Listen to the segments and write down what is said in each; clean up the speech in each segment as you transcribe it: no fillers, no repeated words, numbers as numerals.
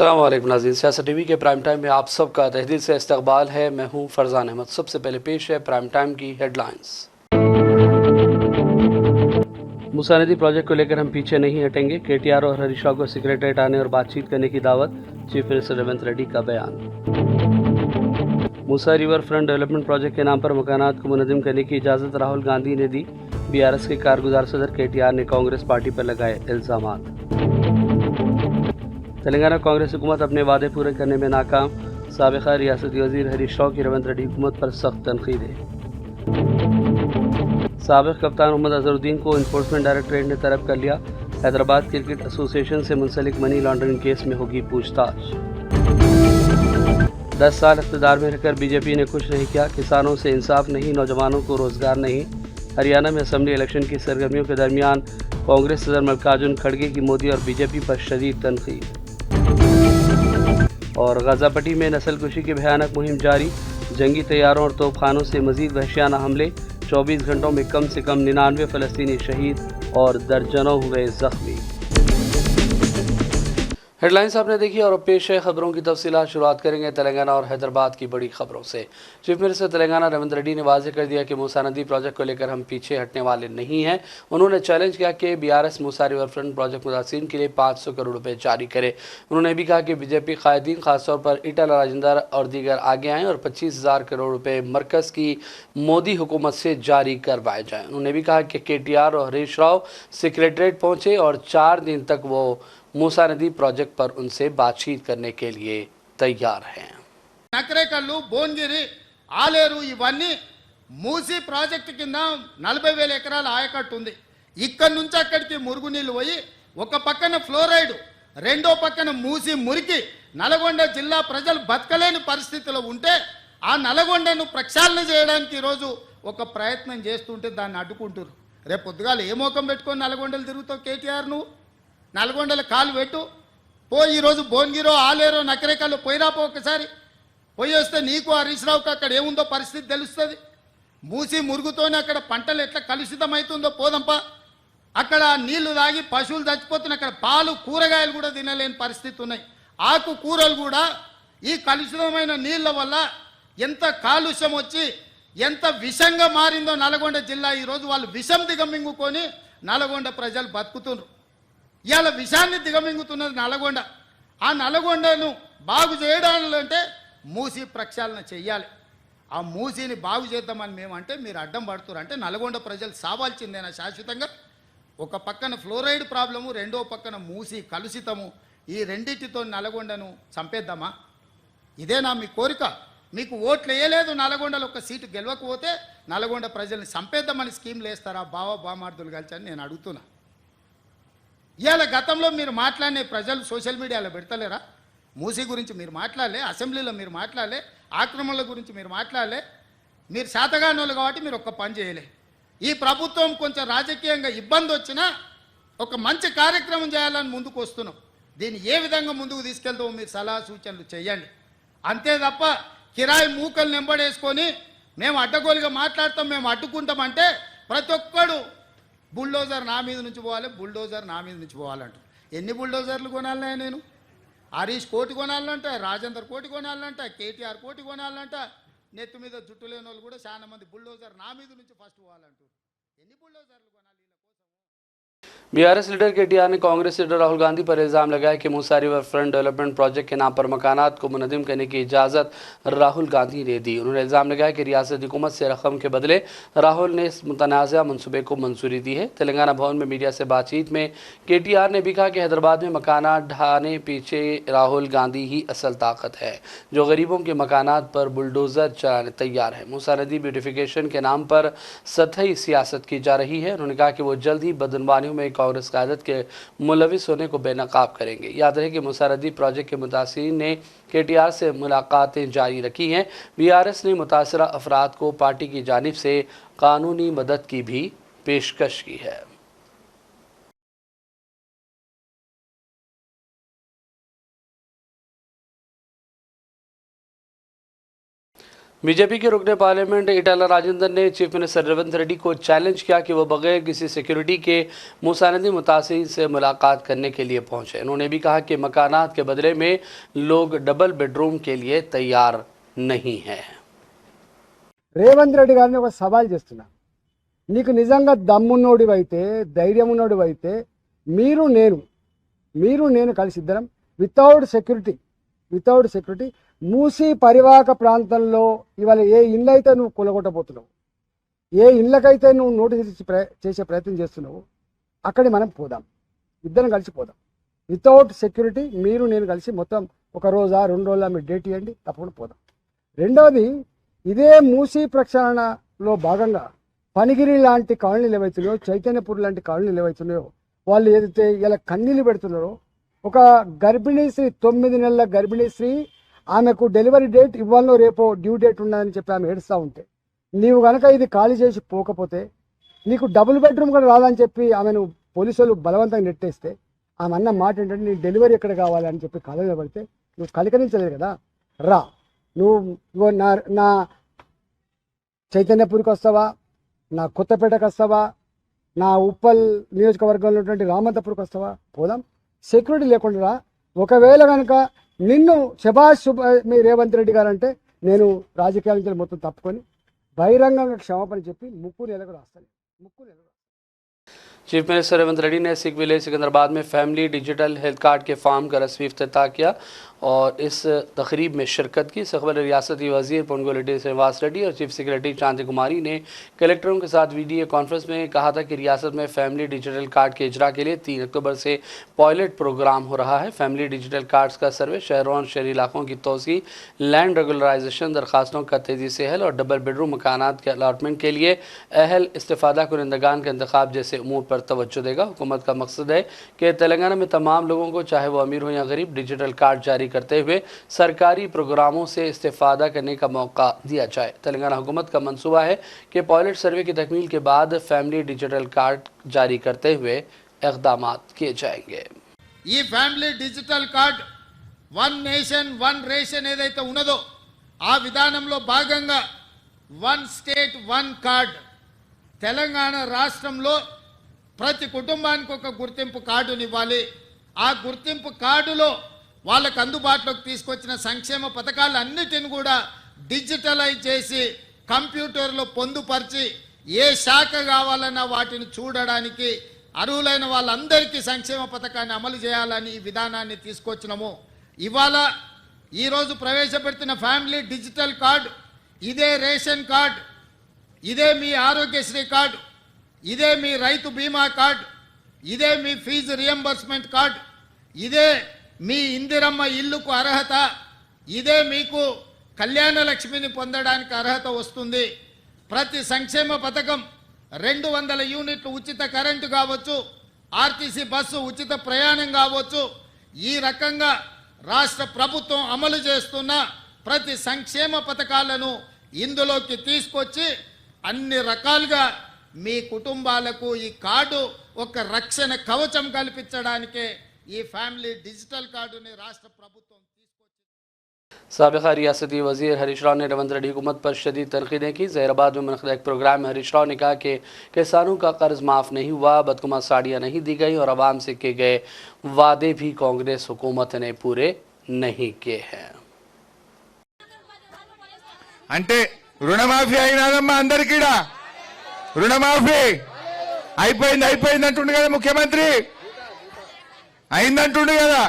अस्सलाम वालेकुम नाज़रीन, सियासत टीवी के प्राइम टाइम में आप सबका तहे दिल से इस्तकबाल है। मैं हूं फरजान अहमद। सबसे पहले पेश है प्राइम टाइम की हेडलाइंस। मूसा नदी प्रोजेक्ट को लेकर हम पीछे नहीं हटेंगे। केटीआर और हरीश राव को सेक्रेटरीट आने और बातचीत करने की दावत, चीफ मिनिस्टर रेवंत रेड्डी का बयान। मूसा रिवर फ्रंट डेवलपमेंट प्रोजेक्ट के नाम पर मकानात को मुनज़्ज़म करने की इजाज़त राहुल गांधी ने दी। बीआरएस के कारगुजार सदर केटीआर ने कांग्रेस पार्टी पर लगाए इल्ज़ामात। तेलंगाना कांग्रेस हुकूमत अपने वादे पूरे करने में नाकाम। साबिक़ा रियासती वज़ीर हरीश राव की रेवंत रेड्डी हुकूमत पर सख्त तनक़ीदें। साबिक़ कप्तान मोहम्मद अज़हरुद्दीन को इन्फोर्समेंट डायरेक्टरेट ने तलब कर लिया। हैदराबाद क्रिकेट एसोसिएशन से मुंसलिक मनी लॉन्ड्रिंग केस में होगी पूछताछ। 10 साल इक़्तिदार में रहकर बीजेपी ने कुछ नहीं किया। किसानों से इंसाफ नहीं, नौजवानों को रोज़गार नहीं। हरियाणा में असम्बली इलेक्शन की सरगर्मियों के दरमियान कांग्रेस सदर मल्लिकार्जुन खड़गे की मोदी और बीजेपी पर शदीद तनक़ीद। और गाज़ापट्टी में नस्लकुशी की भयानक मुहिम जारी। जंगी तैयारों और तोपखानों से मजीद वहशियाना हमले। 24 घंटों में कम से कम 99 फ़लस्तीनी शहीद और दर्जनों हुए ज़ख्मी। हेडलाइंस आपने देखी और अब पेश है खबरों की तफसीलात। शुरुआत करेंगे तेलंगाना और हैदराबाद की बड़ी खबरों से। चीफ मिनिस्टर तेलंगाना रेवंत रेड्डी ने वाज़ेह कर दिया कि मूसा नदी प्रोजेक्ट को लेकर हम पीछे हटने वाले नहीं हैं। उन्होंने चैलेंज किया कि बीआरएस मूसा रिवर फ्रंट प्रोजेक्ट मुतासिन के लिए 500 करोड़ रुपये जारी करे। उन्होंने भी कहा कि बीजेपी कायदीन खासतौर पर ईटल राजेंद्र और दीगर आगे आएँ और 25,000 करोड़ रुपये मरकज़ की मोदी हुकूमत से जारी करवाए जाएँ। उन्होंने भी कहा कि केटीआर और हरीश राव सेक्रेटरीट पहुँचे और 4 दिन तक वो मूसा नदी प्रोजेक्ट पर उनसे बातचीत करने के लिए तैयार हैं। నకరేకల్లు భోన్గిరి ఆలేరు ఇవన్నీ మూసి ప్రాజెక్టు కింద 40,000 ఎకరాల ఆయకట్టు ఉంది. ఇక్కడ నుంచి అక్కడికి మురుగునీళ్ళు పోయి ఒక పక్కన ఫ్లోరైడ్, రెండో పక్కన మూసి మురికి నల్గొండ జిల్లా ప్రజలు బతకలేని పరిస్థితిలో ఉంటే ఆ నల్గొండను ప్రక్షాళన చేయడానికి ఈరోజు ఒక ప్రయత్నం చేస్తుంటే దాన్ని అడ్డుకుంటారు. రేపు పొద్దుగాల ఏ మోకం పెట్టుకొని నల్గొండలు తిరుగుతావు కేటీఆర్? నువ్వు నల్గొండల కాలు పెట్టు పో. ఈరోజు భోన్గిరో ఆలేరో నకరేకల్లో పోయిరాపో, ఒకసారి పోయి వస్తే నీకు హరీష్ రావుకి అక్కడ ఏముందో పరిస్థితి తెలుస్తుంది. మూసి మురుగుతోనే అక్కడ పంటలు ఎట్లా కలుషితమవుతుందో పోదంపా. అక్కడ నీళ్లు తాగి పశువులు చచ్చిపోతున్నాయి. అక్కడ పాలు కూరగాయలు కూడా తినలేని పరిస్థితి ఉన్నాయి. ఆకు కూరలు కూడా ఈ కలుషితమైన నీళ్ల వల్ల ఎంత కాలుష్యం వచ్చి ఎంత విషంగా మారిందో నల్గొండ జిల్లా. ఈరోజు వాళ్ళు విషం దిగమింగుకొని నల్గొండ ప్రజలు బతుకుతున్నారు. ఇవాళ విషాన్ని దిగమింగుతున్నది నల్గొండ. ఆ నల్గొండను బాగు చేయడాలంటే మూసి ప్రక్షాళన చెయ్యాలి. ఆ మూసిని బాగు చేద్దామని మేమంటే మీరు అడ్డం పడుతున్నారు. అంటే నల్గొండ ప్రజలు సావాల్సిందేనా శాశ్వతంగా? ఒక పక్కన ఫ్లోరైడ్ ప్రాబ్లము, రెండో పక్కన మూసి కలుషితము. ఈ రెండింటితో నల్గొండను చంపేద్దామా? ఇదేనా మీ కోరిక? మీకు ఓట్లు వేయలేదు, నల్గొండలో ఒక సీటు గెలవకపోతే నల్గొండ ప్రజల్ని చంపేద్దామని స్కీమ్లు వేస్తారా బావ బామార్దులు కలిసి అని నేను అడుగుతున్నా. ఇవాళ గతంలో మీరు మాట్లాడిన ప్రజలు సోషల్ మీడియాలో పెడతలేరా? మూసీ గురించి మీరు మాట్లాడలే, అసెంబ్లీలో మీరు మాట్లాడలే, ఆక్రమణల గురించి మీరు మాట్లాడలే. మీరు శాతగానోళ్ళు కాబట్టి మీరు ఒక్క పని చేయలే. ఈ ప్రభుత్వం కొంచెం రాజకీయంగా ఇబ్బంది వచ్చినా ఒక మంచి కార్యక్రమం చేయాలని ముందుకు వస్తున్నాం. దీన్ని ఏ విధంగా ముందుకు తీసుకెళ్తామో మీరు సలహా సూచనలు చేయండి. అంతే తప్ప కిరాయి మూకలు నింబడేసుకొని మేము అడ్డగోలుగా మాట్లాడతాం, మేము అడ్డుకుంటామంటే ప్రతి ఒక్కడు బుల్డోజర్ నా మీద నుంచి పోవాలి, బుల్డోజర్ నా మీద నుంచి పోవాలంటారు. ఎన్ని బుల్డోజర్లు కొనాలనే? నేను హరీష్ కోటి కొనాలంట, రాజేందర్ కోటి కొనాలంట, కేటీఆర్ కోటి కొనాలంట. నెత్తి మీద జుట్టు లేని వాళ్ళు కూడా చాలా మంది బుల్డోజర్ నా మీద నుంచి ఫస్ట్ పోవాలంటారు. ఎన్ని బుల్డోజర్లు కొనాలి? बीआरएस लीडर केटीआर ने कांग्रेस लीडर राहुल गांधी पर इल्ज़ाम लगाया कि मूसा रिवर फ्रंट डेवलपमेंट प्रोजेक्ट के नाम पर मकानात को मुनज़्ज़म करने की इजाज़त राहुल गांधी ने दी। उन्होंने इल्ज़ाम लगाया कि रियासती हुकूमत से रकम के बदले राहुल ने इस मुतनाज़ा मनसूबे को मंजूरी दी है। तेलंगाना भवन में मीडिया से बातचीत में केटीआर ने भी कहा कि हैदराबाद में मकानात ढहाने पीछे राहुल गांधी ही असल ताकत है, जो गरीबों के मकानात पर बुलडोज़र चलाने तैयार है। मूसा नदी ब्यूटिफिकेशन के नाम पर सतही सियासत की जा रही है। उन्होंने कहा कि वो जल्द ही बदनवानियों में कांग्रेस क़यादत के मुलविस होने को बेनकाब करेंगे। याद रहे कि मूसा नदी प्रोजेक्ट के मुतासिरीन ने केटीआर से मुलाकातें जारी रखी हैं। बीआरएस ने मुतासरा अफराद को पार्टी की जानिब से कानूनी मदद की भी पेशकश की है। बीजेपी के रुकने पार्लियामेंट ईटाला राजेंद्र ने चीफ मिनिस्टर रेवंत रेड्डी को चैलेंज किया कि वो बगैर किसी सिक्योरिटी के मूसानंदी मुतासिरीन से मुलाकात करने के लिए पहुंचे। उन्होंने भी कहा कि मकानात के बदले में लोग डबल बेडरूम के लिए तैयार नहीं हैं। రేవంత్ రెడ్డి గారిని ఒక సవాల్ చేస్తున్నా, నీకు నిజంగా దమ్మున్నోడివైతే ధైర్యం ఉన్నోడివైతే మీరు నేను కలిసి ఇద్దరం వితౌట్ సెక్యూరిటీ మూసీ పరివాహక ప్రాంతంలో ఇవాళ ఏ ఇల్లు అయితే నువ్వు కొలగొట్టబోతున్నావు, ఏ ఇళ్ళకైతే నువ్వు నోటీస్ ఇచ్చి చేసే ప్రయత్నం చేస్తున్నావు, అక్కడికి మనం పోదాం, ఇద్దరం కలిసి పోదాం. వితౌట్ సెక్యూరిటీ నేను కలిసి మొత్తం ఒక రోజా 2 రోజుల మీరు డేట్ ఇవ్వండి, తప్పకుండా పోదాం. రెండవది, ఇదే మూసీ ప్రక్షాళనలో భాగంగా పనిగిరి లాంటి కాలనీలు ఏవైతున్నాయో, చైతన్యపూర్ లాంటి కాలనీలు ఏవైతున్నాయో, వాళ్ళు ఏదైతే ఇలా కన్నీళ్ళు పెడుతున్నారో, ఒక గర్భిణీ స్త్రీ 9 నెలల గర్భిణీ స్త్రీ, ఆమెకు డెలివరీ డేట్ ఇవ్వాలో రేపో డ్యూ డేట్ ఉన్నదని చెప్పి ఆమె ఏడుస్తూ ఉంటే, నీవు కనుక ఇది ఖాళీ చేసి పోకపోతే నీకు డబుల్ బెడ్రూమ్ కూడా రాదని చెప్పి ఆమెను పోలీసులు బలవంతంగా నెట్టేస్తే, ఆమె అన్న మాట ఏంటంటే నీ డెలివరీ ఎక్కడ కావాలి అని చెప్పి కాలేజీలో పడితే నువ్వు కలికరించలేదు కదా, రా నువ్వు నా చైతన్యపూర్కి వస్తావా, నా కొత్తపేటకు వస్తావా, నా ఉప్పల్ నియోజకవర్గంలో ఉన్నటువంటి రామంతపూర్కి వస్తావా, పోదాం. సెక్యూరిటీ లేకుండా రా. ఒకవేళ కనుక నిన్ను శభాష్ మీ రేవంత్ రెడ్డి గారు అంటే నేను రాజకీయాల నుంచి మొత్తం తప్పుకొని బహిరంగంగా క్షమాపణ చెప్పి ముక్కు నెలకు రాస్తాను. चीफ मिनिस्टर रेवंत रेड्डी ने सिख विलेज सिकंदराबाद में फैमिली डिजिटल हेल्थ कार्ड के फार्म का रस्मी इफ्तिताह किया और इस तकरीब में शिरकत की। इस खबर रियासती वजीर पोंगोलेटी श्रीनिवास रेड्डी और चीफ सेक्रेटरी शांति कुमारी ने कलेक्टरों के साथ वीडियो कॉन्फ्रेंस में कहा था कि रियासत में फैमिली डिजिटल कार्ड के इजरा के लिए 3 अक्टूबर से पायलट प्रोग्राम हो रहा है। फैमिली डिजिटल कार्ड्स का सर्वे शहरों और शहरी इलाकों की तोसी, लैंड रेगुलराइजेशन दरखास्तों का तेज़ी से हल और डबल बेडरूम मकानात के अलाटमेंट के लिए अहल इस्तिफादा कुनिंदगान का इंतखाब जैसे उमूर पर तवज्जो देगा। हुकूमत का मकसद है कि तेलंगाना में तमाम लोगों को, चाहे वो अमीर हो या गरीब, डिजिटल कार्ड जारी करते हुए सरकारी प्रोग्रामों से इस्तेफादा करने का मौका दिया जाए। तेलंगाना हुकूमत का मंसूबा है कि पायलट सर्वे की तकमील के बाद फैमिली डिजिटल कार्ड जारी करते हुए इक़दाम किए जाएंगे। ఈ family digital card 1 nation 1 ration ఏదైతే ఉన్నదో ఆ విధానంలో భాగంగా 1 స్టేట్ 1 కార్డ్, తెలంగాణ రాష్ట్రంలో ప్రతి కుటుంబానికి ఒక గుర్తింపు కార్డుని ఇవ్వాలి. ఆ గుర్తింపు కార్డులో వాళ్ళకు అందుబాటులోకి తీసుకొచ్చిన సంక్షేమ పథకాలన్నిటిని కూడా డిజిటలైజ్ చేసి కంప్యూటర్లో పొందుపరిచి ఏ శాఖ కావాలన్నా వాటిని చూడడానికి అర్హులైన వాళ్ళందరికీ సంక్షేమ పథకాన్ని అమలు చేయాలని ఈ విధానాన్ని తీసుకొచ్చినాము. ఇవాళ ఈరోజు ప్రవేశపెడుతున్న ఫ్యామిలీ డిజిటల్ కార్డు, ఇదే రేషన్ కార్డు, ఇదే మీ ఆరోగ్యశ్రీ కార్డు, ఇదే మీ రైతు బీమా కార్డు, ఇదే మీ ఫీజు రియంబర్స్మెంట్ కార్డు, ఇదే మీ ఇందిరమ్మ ఇల్లుకు అర్హత, ఇదే మీకు కళ్యాణ లక్ష్మిని పొందడానికి అర్హత వస్తుంది. ప్రతి సంక్షేమ పథకం 200 యూనిట్లు ఉచిత కరెంటు కావచ్చు, ఆర్టీసీ బస్సు ఉచిత ప్రయాణం కావచ్చు, ఈ రకంగా రాష్ట్ర ప్రభుత్వం అమలు చేస్తున్న ప్రతి సంక్షేమ పథకాలను ఇందులోకి తీసుకొచ్చి అన్ని రకాలుగా మీ కుటుంబాలకు ఈ కార్డు ఒక రక్షణ కవచం కల్పించడానికే ఈ ఫ్యామిలీ డిజిటల్ కార్డుని రాష్ట్ర ప్రభుత్వం తీసుకొచ్చింది. साबिक़ा रियासती वज़ीर हरीश राव ने रेवंत रेड्डी हुकूमत पर शदीद तनक़ीदें की। ज़हीराबाद में मुनक़िद एक प्रोग्राम में हरीश राव ने कहा कि किसानों का कर्ज माफ़ नहीं हुआ, बदकुमा साड़ियाँ नहीं दी गई और आवाम से किए गए वादे भी कांग्रेस हुकूमत ने पूरे नहीं किए हैं। అంటే రుణమాఫీ అయినాదమ్మా అందరికీడా రుణమాఫీ అయిపోయింది అంటుండు కదా ముఖ్యమంత్రి, అయిందంటుండు కదా,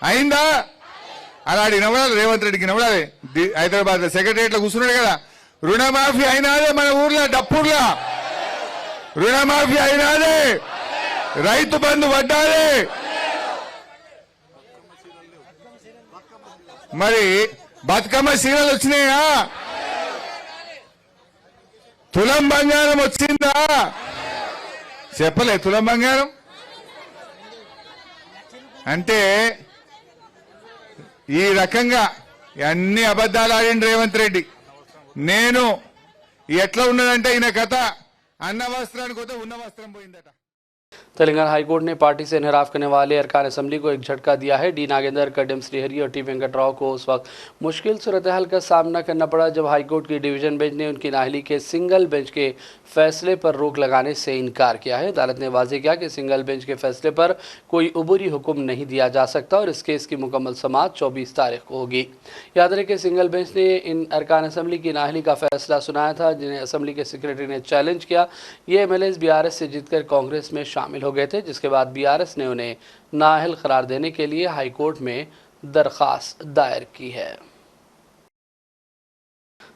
అయిందా? అలాంటి నవ్వాలి రేవంత్ రెడ్డికి నవ్వాలి. హైదరాబాద్ సెక్రటరియట్లో కూర్చున్నాడు కదా, రుణమాఫీ అయినాదే మన ఊర్లో డప్పూర్లో, రుణమాఫీ అయినాదే, రైతు బంధు పడ్డాదే. మరి బతుకమ్మ సీరలు వచ్చినాయా? తులం బంగారం వచ్చిందా? చెప్పలే తులం బంగారం అంటే. ఈ రకంగా అన్ని అబద్ధాలు ఆడిండు రేవంత్ రెడ్డి. నేను ఎట్లా ఉన్నదంటే ఈయన కథ, అన్న వస్త్రానికి పోతే ఉన్న వస్త్రం పోయిందట. तेलंगाना हाईकोर्ट ने पार्टी से इनहराफ करने वाले अरकान असम्बली को एक झटका दिया है। डी नागेंद्र, कड्डम श्रीहरि और टी वेंकट राव को उस वक्त मुश्किल सूरत हाल का सामना करना पड़ा जब हाईकोर्ट की डिवीजन बेंच ने उनकी नाअहली के सिंगल बेंच के फैसले पर रोक लगाने से इनकार किया है। अदालत ने वाज़ेह किया कि सिंगल बेंच के फैसले पर कोई उबूरी हुक्म नहीं दिया जा सकता और इस केस की मुकम्मल समाअत 24 तारीख को होगी। याद रहे कि सिंगल बेंच ने इन अरकान असम्बली की नाअहली का फैसला सुनाया था, जिन्हें असम्बली के सेक्रेटरी ने चैलेंज किया। ये एमएलएस बीआरएस से जीतकर कांग्रेस में शामिल हो गए थे, जिसके बाद बीआरएस ने उन्हें नाअहल करार देने के लिए हाईकोर्ट में दरख्वास्त दायर की है।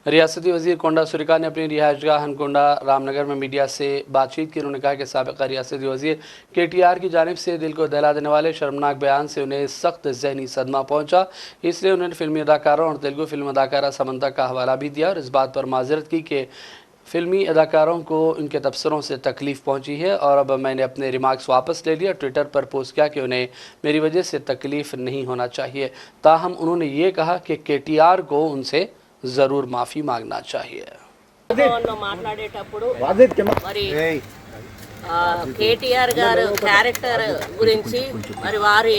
रियासती वजीर कोंडा सुरिका ने अपनी रिहायशगाह हनकोंडा रामनगर में मीडिया से बातचीत की। उन्होंने कहा कि साबिक़ा रियासती वजीर KTR की जानिब से दिल को दहला देने वाले शर्मनाक बयान से उन्हें सख्त ज़हनी सदमा पहुंचा, इसलिए उन्होंने फिल्मी अदाकारों और तेलुगु फिल्म अदाकारा समंता का हवाला भी दिया और इस बात पर माजरत की कि फिल्मी अदाकारों को इनके तबसरों से तकलीफ़ पहुंची है और अब मैंने अपने रिमार्क्स वापस ले लिया। ट्विटर पर पोस्ट किया कि उन्हें मेरी वजह से तकलीफ़ नहीं होना चाहिए। ताहम उन्होंने ये कहा कि KTR को उनसे ज़रूर माफ़ी मांगना चाहिए। మాట్లాడేటప్పుడు మరి కేటీఆర్ గారు క్యారెక్టర్ గురించి, మరి వారి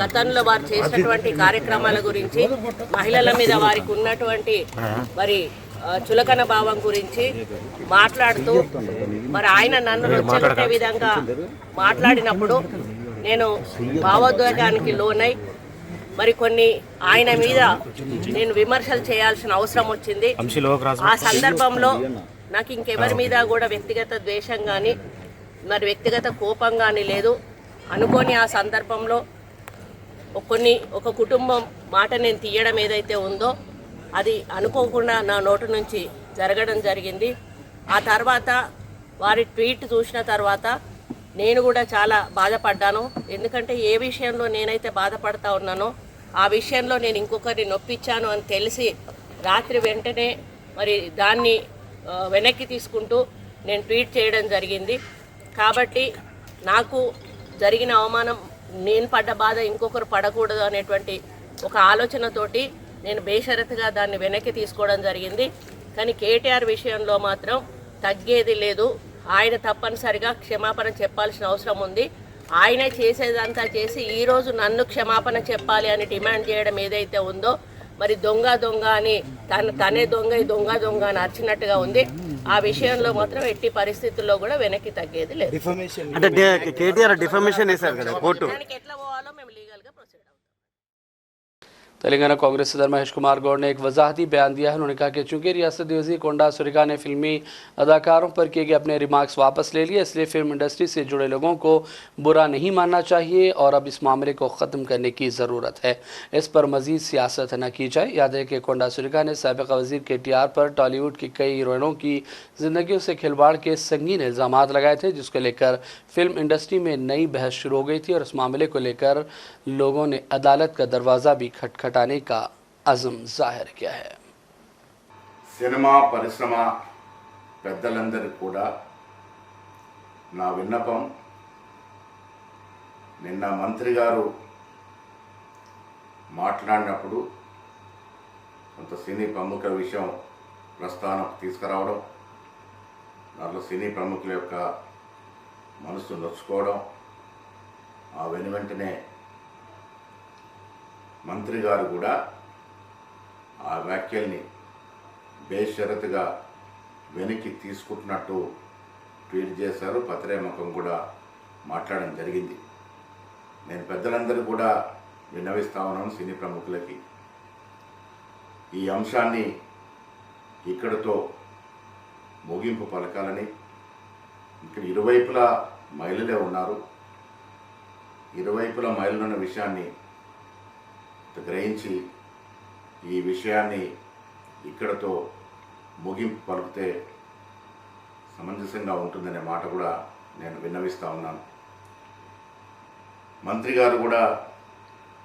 గతంలో వారు చేసినటువంటి కార్యక్రమాల గురించి, మహిళల మీద వారికి ఉన్నటువంటి మరి చులకన భావం గురించి మాట్లాడుతూ మరి ఆయన నన్ను రెచ్చగొట్టే విధంగా మాట్లాడినప్పుడు నేను భావోద్వేగానికి లోనై మరి కొన్ని ఆయన మీద నేను విమర్శలు చేయాల్సిన అవసరం వచ్చింది. ఆ సందర్భంలో నాకు ఇంకెవరి మీద కూడా వ్యక్తిగత ద్వేషం కానీ మరి వ్యక్తిగత కోపం కానీ లేదు. అనుకోని ఆ సందర్భంలో ఒక కుటుంబం మాట నేను తీయడం ఏదైతే ఉందో అది అనుకోకుండా నా నోటి నుంచి జరగడం జరిగింది. ఆ తర్వాత వారి ట్వీట్ చూసిన తర్వాత నేను కూడా చాలా బాధపడ్డాను. ఎందుకంటే ఏ విషయంలో నేనైతే బాధపడతా ఉన్నానో ఆ విషయంలో నేను ఇంకొకరిని నొప్పించాను అని తెలిసి రాత్రి వెంటనే మరి దాన్ని వెనక్కి తీసుకుంటూ నేను ట్వీట్ చేయడం జరిగింది. కాబట్టి నాకు జరిగిన అవమానం, నేను పడ్డ బాధ ఇంకొకరు పడకూడదు అనేటువంటి ఒక ఆలోచనతోటి నేను బేషరతుగా దాన్ని వెనక్కి తీసుకోవడం జరిగింది. కానీ KTR విషయంలో మాత్రం తగ్గేది లేదు. ఆయన తప్పనిసరిగా క్షమాపణ చెప్పాల్సిన అవసరం ఉంది. ఆయన చేసేదంతా చేసి ఈరోజు నన్ను క్షమాపణ చెప్పాలి అని డిమాండ్ చేయడం ఏదైతే ఉందో మరి దొంగ అని తనే దొంగ అని అరిచినట్టుగా ఉంది. ఆ విషయంలో మాత్రం ఎట్టి పరిస్థితుల్లో కూడా వెనక్కి తగ్గేది లేదు. అంటే KTR డిఫమేషన్ చేశారు కదా కోర్టు, దానికి ఎట్లా పోవాలో మేము లీగల్గా ప్రొసీడ్ అవుతాం. तेलंगाना कांग्रेस सदर महेश कुमार गौड़ ने एक वजाहती बयान दिया है। उन्होंने कहा कि चूंकि रियासती वज़ीर कोंडा सुरिका ने फिल्मी अदाकारों पर किए गए अपने रिमार्क्स वापस ले लिए, इसलिए फिल्म इंडस्ट्री से जुड़े लोगों को बुरा नहीं मानना चाहिए और अब इस मामले को ख़त्म करने की ज़रूरत है। इस पर मज़ीद सियासत न की जाए। याद है कि कोंडा सुरिका ने साबिक़ा वज़ीर KTR पर टॉलीवुड की कई हीरोइनों की ज़िंदगियों से खिलवाड़ के संगीन इल्ज़ाम लगाए थे, जिसको लेकर फिल्म इंडस्ट्री में नई बहस शुरू हो गई थी और इस मामले को लेकर लोगों ने अदालत का दरवाज़ा भी खटखटाने का अज़म जाहिर किया है। సినిమా పరిశ్రమ పెద్దలందరికీ కూడా నా విన్నపం, నిన్న మంత్రి గారు మాట్లాడినప్పుడు కొంత సినీ ప్రముఖుల విషయం ప్రస్తావనకు తీసుకురావడం, దాంట్లో సినీ ప్రముఖుల యొక్క మనసు నొచ్చుకోవడం, ఆ వెనువెంటనే మంత్రి గారు కూడా ఆ వ్యాఖ్యల్ని బేషరతుగా వెనక్కి తీసుకుంటున్నట్టు ట్వీట్ చేశారు. పత్రిముఖం కూడా మాట్లాడడం జరిగింది. నేను పెద్దలందరూ కూడా విన్నవిస్తా ఉన్నాను సినీ ప్రముఖులకి, ఈ అంశాన్ని ఇక్కడితో ముగింపు పలకాలని. ఇక్కడ ఇరువైపులా మహిళలే ఉన్నారు. ఇరువైపులా మహిళలు ఉన్న విషయాన్ని గ్రహించి ఈ విషయాన్ని ఇక్కడతో ముగింపు పలికితే సమంజసంగా ఉంటుందనే మాట కూడా నేను విన్నవిస్తూ ఉన్నాను. మంత్రి గారు కూడా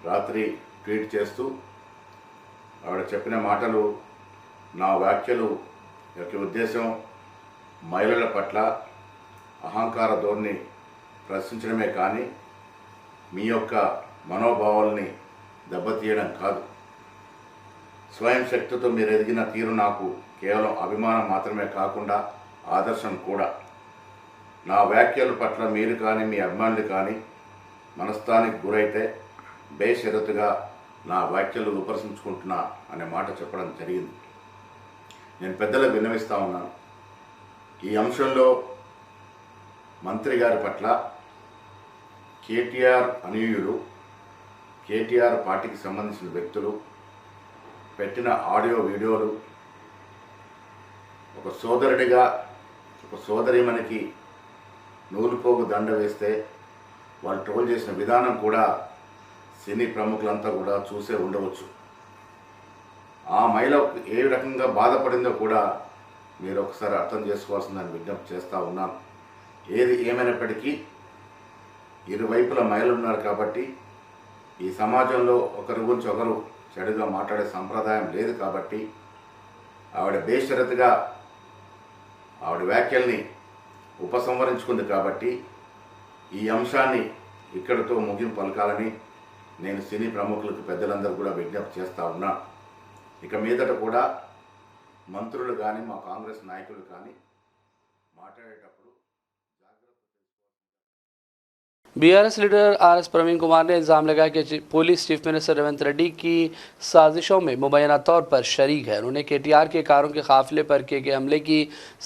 రాత్రి ట్వీట్ చేస్తూ ఆవిడ చెప్పిన మాటలు, నా వ్యాఖ్యలు యొక్క ఉద్దేశం మహిళల పట్ల అహంకార ధోరణి ప్రశ్నించడమే కానీ మీ యొక్క మనోభావాల్ని దెబ్బతీయడం కాదు. స్వయం శక్తితో మీరు ఎదిగిన తీరు నాకు కేవలం అభిమానం మాత్రమే కాకుండా ఆదర్శం కూడా. నా వ్యాఖ్యల పట్ల మీరు కానీ మీ అభిమానులు కానీ మనస్తానికి గురైతే బేషరతుగా నా వ్యాఖ్యలు ఉపసంచుకుంటున్నా అనే మాట చెప్పడం జరిగింది. నేను పెద్దలకు విన్నవిస్తూ ఉన్నాను. ఈ అంశంలో మంత్రి గారి పట్ల కేటీఆర్ అనుయూయులు, కేటీఆర్ పార్టీకి సంబంధించిన వ్యక్తులు పెట్టిన ఆడియో వీడియోలు, ఒక సోదరుడిగా ఒక సోదరిమణికి నూలుపోగు దండ వేస్తే వాళ్ళు ట్రోల్ చేసిన విధానం కూడా సినీ ప్రముఖులంతా కూడా చూసే ఉండవచ్చు. ఆ మహిళ ఏ రకంగా బాధపడిందో కూడా మీరు ఒకసారి అర్థం చేసుకోవాల్సిందని విజ్ఞప్తి చేస్తూ ఉన్నాను. ఏది ఏమైనప్పటికీ ఇరువైపుల మహిళలు ఉన్నారు కాబట్టి ఈ సమాజంలో ఒకరి గురించి ఒకరు చెడుగా మాట్లాడే సంప్రదాయం లేదు కాబట్టి ఆవిడ బేషరతుగా ఆవిడ వ్యాఖ్యల్ని ఉపసంహరించుకుంది కాబట్టి ఈ అంశాన్ని ఇక్కడితో ముగింపు పలకాలని నేను సినీ ప్రముఖులకు పెద్దలందరూ కూడా విజ్ఞప్తి చేస్తూ ఉన్నా. ఇక మీదట కూడా మంత్రులు కానీ మా కాంగ్రెస్ నాయకులు కానీ మాట్లాడేటప్పుడు BRS leader RS Praveen Kumar ने इल्ज़ाम लगाया कि police chief minister Revanth Reddy की साजिशों में मुबैना तौर पर शरीक है। उन्होंने केटीआर के कारों के काफिले पर किए गए हमले की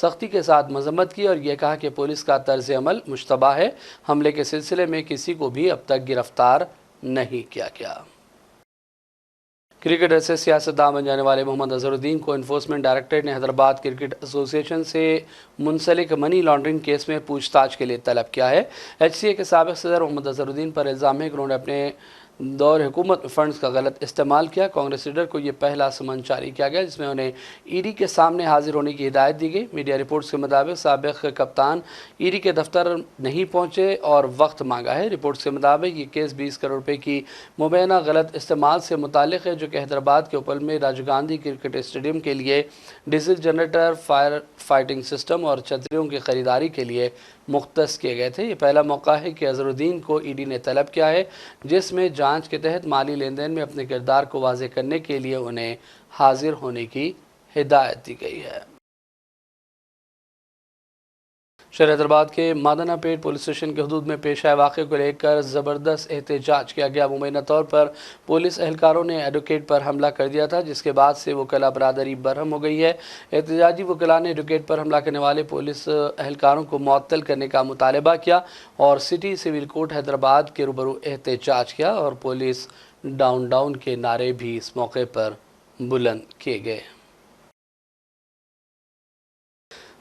सख्ती के साथ मजम्मत की और यह कहा कि पुलिस का तर्ज अमल मुश्तबा है। हमले के सिलसिले में किसी को भी अब तक गिरफ्तार नहीं किया गया। क्रिकेटर से सियासतदान बन जाने वाले मोहम्मद अजहरुद्दीन को एनफोर्समेंट डायरेक्टरेट ने हैदराबाद क्रिकेट एसोसिएशन से मुंसलिक मनी लॉन्ड्रिंग केस में पूछताछ के लिए तलब किया है। एचसीए के साबिक सदर मोहम्मद अजहरुद्दीन पर इल्ज़ाम है कि उन्होंने अपने दौर हुकूमत में फंड्स का गलत इस्तेमाल किया। कांग्रेस लीडर को ये पहला समन जारी किया गया जिसमें उन्हें ईडी के सामने हाजिर होने की हिदायत दी गई। मीडिया रिपोर्ट्स के मुताबिक साबिक कप्तान ईडी के दफ्तर नहीं पहुंचे और वक्त मांगा है। रिपोर्ट्स के मुताबिक ये केस 20 करोड़ रुपए की मुबैना गलत इस्तेमाल से मुताल्लिक है जो कि हैदराबाद के उपल में राजीव गांधी क्रिकेट स्टेडियम के लिए diesel generator, fire fighting system और छतरियों की खरीदारी के लिए मुख्तस किए गए थे। ये पहला मौका है कि अजहरुद्दीन को ईडी ने तलब किया है जिसमें जांच के तहत माली लेन देन में अपने किरदार को वाज़ेह करने के लिए उन्हें हाजिर होने की हिदायत दी गई है। शहर हैदराबाद के मादनापेट पुलिस स्टेशन के हदूद में पेश आए वाक़े को लेकर ज़बरदस्त एहतजाज किया गया। मुबैना तौर पर पुलिस एहलकारों ने एडवोकेट पर हमला कर दिया था जिसके बाद से वकला बरादरी बरहम हो गई है। एहतजाजी वकला ने एडवोकेट पर हमला करने वाले पुलिस एहलकारों को मुअत्तल करने का मुतालबा किया और सिटी सिविल कोर्ट हैदराबाद के रूबरू एहतजाज किया और पुलिस डाउन डाउन के नारे भी इस मौके पर बुलंद किए गए।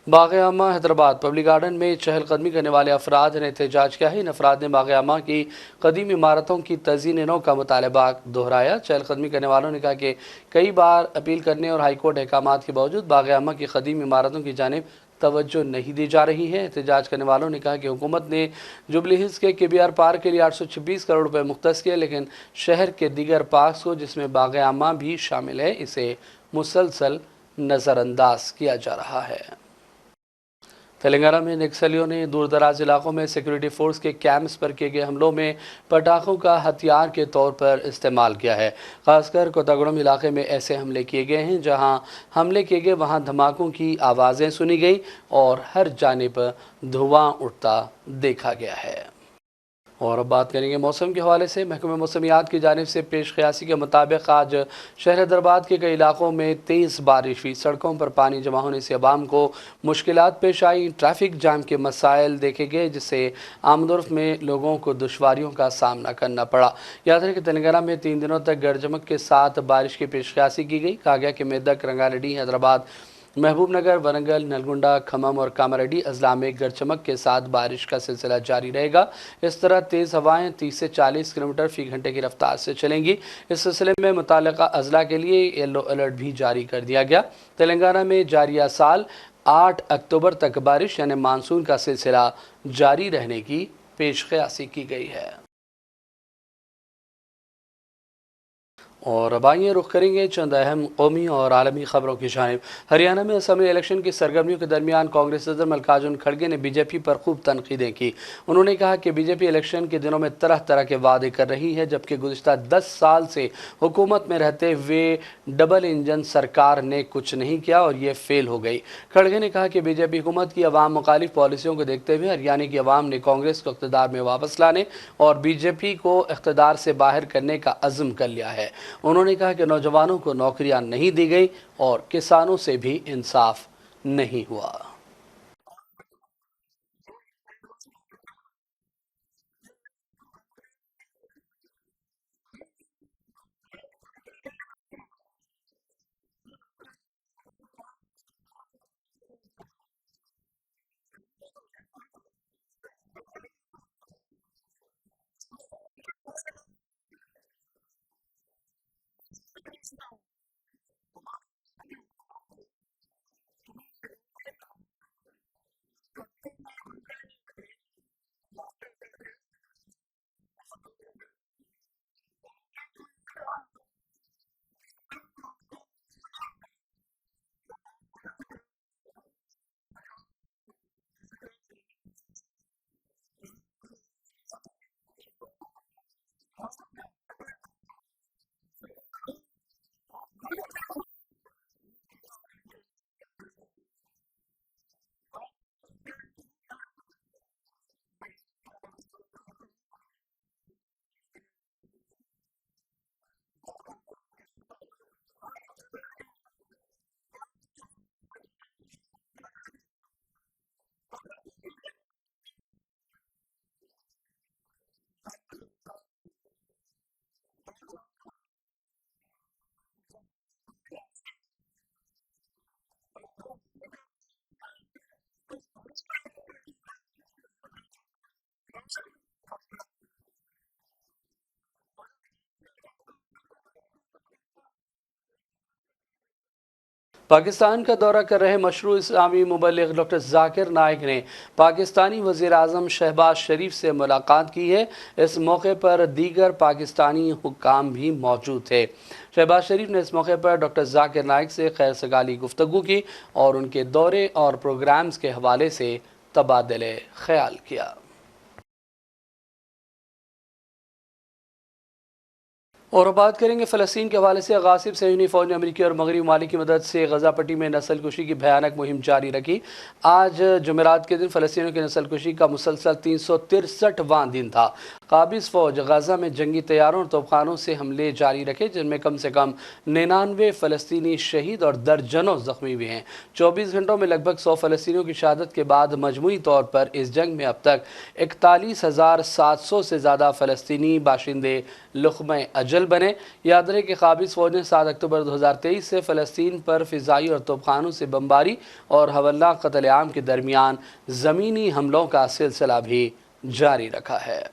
बाग़-ए-आमा हैदराबाद पब्लिक गार्डन में चहलकदमी करने वाले अफराद ने एहतजाज किया है। इन अफराद ने बाग़-ए-आमा की कदीम इमारतों की तज़ीन नौ का मुतालबा दोहराया। चहलकदमी करने वालों ने कहा कि कई बार अपील करने और हाईकोर्ट अहकामात के बावजूद बाग़-ए-आमा की कदीम इमारतों की जानिब तवज्जो नहीं दी जा रही है। एहतजाज करने वालों ने कहा कि हुकूमत ने जुबली हिल्स के केबीआर पार्क के लिए 826 करोड़ रुपए मुख्तस किए लेकिन शहर के दीगर पार्क को जिसमें बाग़-ए-आमा भी शामिल है इसे मुसलसल नज़रअंदाज किया जा रहा है। तेलंगाना में नक्सलियों ने दूर दराज इलाकों में सिक्योरिटी फोर्स के कैंप्स पर किए गए हमलों में पटाखों का हथियार के तौर पर इस्तेमाल किया है। खासकर कोतागुड़म इलाके में ऐसे हमले किए गए हैं जहां हमले किए गए वहां धमाकों की आवाज़ें सुनी गई और हर जानिब धुआं उठता देखा गया है। और अब बात करेंगे मौसम के हवाले से। महकमे मौसमियात की जानिब से पेश क़यासी के मुताबिक आज शहर हैदराबाद के कई इलाकों में तेज़ बारिश हुई। सड़कों पर पानी जमा होने से अवाम को मुश्किलात पेश आई। ट्रैफिक जाम के मसाइल देखे गए जिससे आमदोरफ्त में लोगों को दुश्वारियों का सामना करना पड़ा। याद रहे कि तेलंगाना में 3 दिनों तक गरजमक के साथ बारिश की पेश क़यासी की गई। कहा गया कि मेदक, रंगारेड्डी, हैदराबाद, महबूब नगर, वरंगल, नलगुंडा, खम्मम और कामारेड्डी अजला में गरचमक के साथ बारिश का सिलसिला जारी रहेगा। इस तरह तेज़ हवाएं 30 से 40 किलोमीटर फ़ी घंटे की रफ्तार से चलेंगी। इस सिलसिले में मुताल्लिका अजला के लिए येलो अलर्ट भी जारी कर दिया गया। तेलंगाना में जारिया साल 8 अक्टूबर तक बारिश यानी मानसून का सिलसिला जारी रहने की पेश क़यासी की गई है। और अब आइए रुख करेंगे चंद अहम कौमी और आलमी खबरों की जानिब। हरियाणा में असम्बली इलेक्शन की सरगर्मियों के दरमियान कांग्रेस सदर मल्लिकार्जुन खड़गे ने बीजेपी पर खूब तनकीदें की। उन्होंने कहा कि बीजेपी इलेक्शन के दिनों में तरह तरह के वादे कर रही है, जबकि गुज़िश्ता 10 साल से हुकूमत में रहते हुए डबल इंजन सरकार ने कुछ नहीं किया और ये फेल हो गई। खड़गे ने कहा कि बीजेपी हुकूमत की अवाम मुखालिफ पॉलिसियों को देखते हुए हरियाणा की अवाम ने कांग्रेस को इक़्तिदार में वापस लाने और बीजेपी को इक़्तिदार से बाहर करने का अज़्म कर लिया है। उन्होंने कहा कि नौजवानों को नौकरियां नहीं दी गई और किसानों से भी इंसाफ नहीं हुआ। पाकिस्तान का दौरा कर रहे मशरूअ इस्लामी मुबल्लिग डॉक्टर जाकिर नाइक ने पाकिस्तानी वज़ीर आज़म शहबाज शरीफ से मुलाकात की है। इस मौके पर दीगर पाकिस्तानी हुक्काम भी मौजूद थे। शहबाज शरीफ ने इस मौके पर डॉक्टर जाकिर नाइक से खैर सगाली गुफ्तगू की और उनके दौरे और प्रोग्राम्स के हवाले से तबादले ख्याल किया। और बात करेंगे फ़लस्तीन के हवाले से। गासिब सयूनी फ़ौज ने अमरीकी और मगरबी ममालिक की मदद से गज़ा पट्टी में नस्ल कुशी की भयानक मुहिम जारी रखी। आज जुमेरात के दिन फ़लस्तीनियों की नस्ल कुशी का मुसलसल 363वां दिन था। काबिज़ फ़ौज गज़ा में जंगी तैयारों और तोपखानों से हमले जारी रखे, जिनमें कम से कम 99 फ़लस्तीनी शहीद और दर्जनों ज़ख्मी भी हैं। 24 घंटों में लगभग 100 फ़लस्तीनियों की शहादत के बाद मजमूई तौर पर इस जंग में अब तक 41,700 से ज़्यादा फ़लस्तीनी बाशिंदे लुक़्मे अजल बने। याद रहे कि काबिज़ फ़ौज ने 7 अक्टूबर 2023 से फ़लस्तीन पर फ़िज़ाई और तोपखानों से बमबारी और हवलनाक क़त्ल-ए-आम के दरमियान ज़मीनी हमलों का सिलसिला भी जारी रखा है।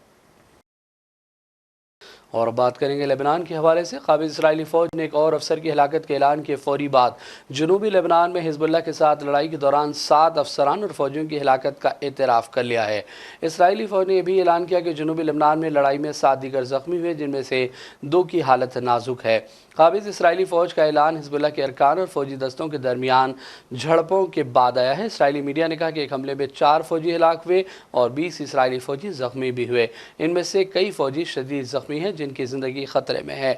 और बात करेंगे लेबनान के हवाले से। काबिज़ इसराइली फ़ौज ने एक और अफसर की हलाकत के ऐलान के फौरी बाद जनूबी लेबनान में हिज़्बुल्लाह के साथ लड़ाई के दौरान 7 अफसरान और फ़ौजियों की हलाकत का एतराफ़ कर लिया है। इसराइली फ़ौज ने यह भी ऐलान किया कि जनूबी लेबनान में लड़ाई में 7 दीगर ज़ख्मी हुए, जिनमें से 2 की हालत नाजुक है। काबिज़ इसराइली फ़ौज का ऐलान हिज़्बुल्लाह के अरकान और फ़ौजी दस्तों के दरमियान झड़पों के बाद आया है। इसराइली मीडिया ने कहा कि एक हमले में 4 फ़ौजी हलाक हुए और 20 इसराइली फ़ौजी ज़ख्मी भी हुए। इनमें से कई फ़ौजी शदीद ज़ख्मी हैं, जिनकी ज़िंदगी ख़तरे में है।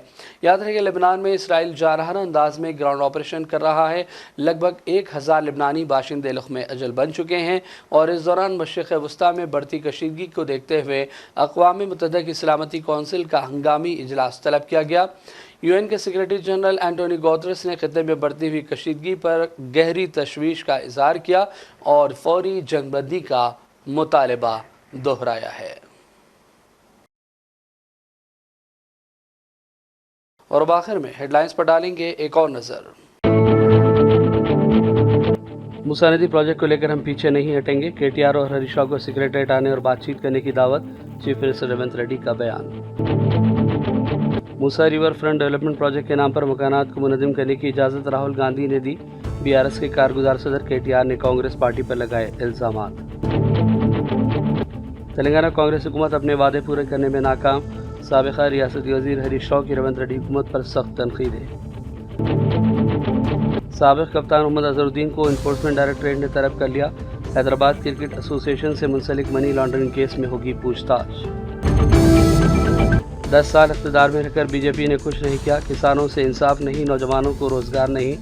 याद रहे कि लेबनान में इसराइल जारहाना अंदाज में ग्राउंड ऑपरेशन कर रहा है। लगभग 1000 लेबनानी बाशिंदे लुक़्मे अजल बन चुके हैं और इस दौरान मशरिक़ वस्ता में बढ़ती कशीदगी को देखते हुए अक़वाम मुत्तहिदा की सलामती कौंसिल का हंगामी इजलास तलब किया गया। यूएन के सेक्रेटरी जनरल एंटोनियो गुतेरेस ने खित्ते में बढ़ती हुई कशीदगी पर गहरी तशवीश का इज़हार किया और फौरी जंगबंदी का मुतालबा दोहराया है। और अब आखिर में हेडलाइंस पर डालेंगे एक और नज़र। मूसा नदी प्रोजेक्ट को लेकर हम पीछे नहीं हटेंगे, केटीआर और हरीश राव को सेक्रेटरीट आने और बातचीत करने की दावत, चीफ मिनिस्टर रेवंत रेड्डी का बयान। मूसा रिवर फ्रंट डेवलपमेंट प्रोजेक्ट के नाम पर मकानात को मुनज़्ज़म करने की इजाज़त राहुल गांधी ने दी। बीआरएस के कारगुजार सदर केटीआर ने कांग्रेस पार्टी पर लगाए इल्ज़ामात। तेलंगाना कांग्रेस हुकूमत अपने वादे पूरे करने में नाकाम, साबिक़ा रियासती वज़ीर हरीश राव की रेवंत रेड्डी हुकूमत पर सख्त तनकीदें। साबिक़ कप्तान मोहम्मद अजहरुद्दीन को इन्फोर्समेंट डायरेक्टरेट ने तलब कर लिया। हैदराबाद क्रिकेट एसोसिएशन से मुंसलिक मनी लॉन्ड्रिंग केस में होगी पूछताछ। 10 साल इक़्तिदार में रहकर बीजेपी ने कुछ नहीं किया, किसानों से इंसाफ नहीं, नौजवानों को रोजगार नहीं।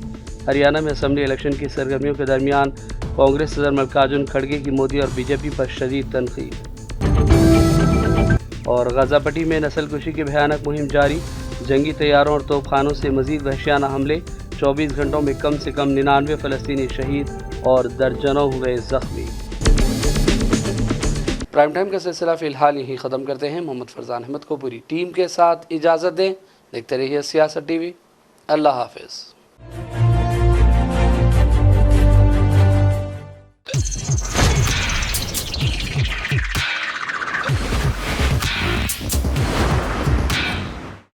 हरियाणा में असेंबली इलेक्शन की सरगर्मियों के दरमियान कांग्रेस सदर मल्लिकार्जुन खड़गे की मोदी और बीजेपी पर शदीद तनकीद। और गाज़ापट्टी में नस्लकुशी की भयानक मुहिम जारी, जंगी तैयारों और तोपखानों से मजीद वहशियाना हमले। 24 घंटों में कम से कम 99 फ़लस्तीनी शहीद और दर्जनों हुए जख्मी। प्राइम टाइम का सिलसिला फ़िलहाल यहीं ख़त्म करते हैं। मोहम्मद फरजान अहमद को पूरी टीम के साथ इजाज़त दें। देखते रहिए सियासत टीवी। अल्लाह हाफ़िज़।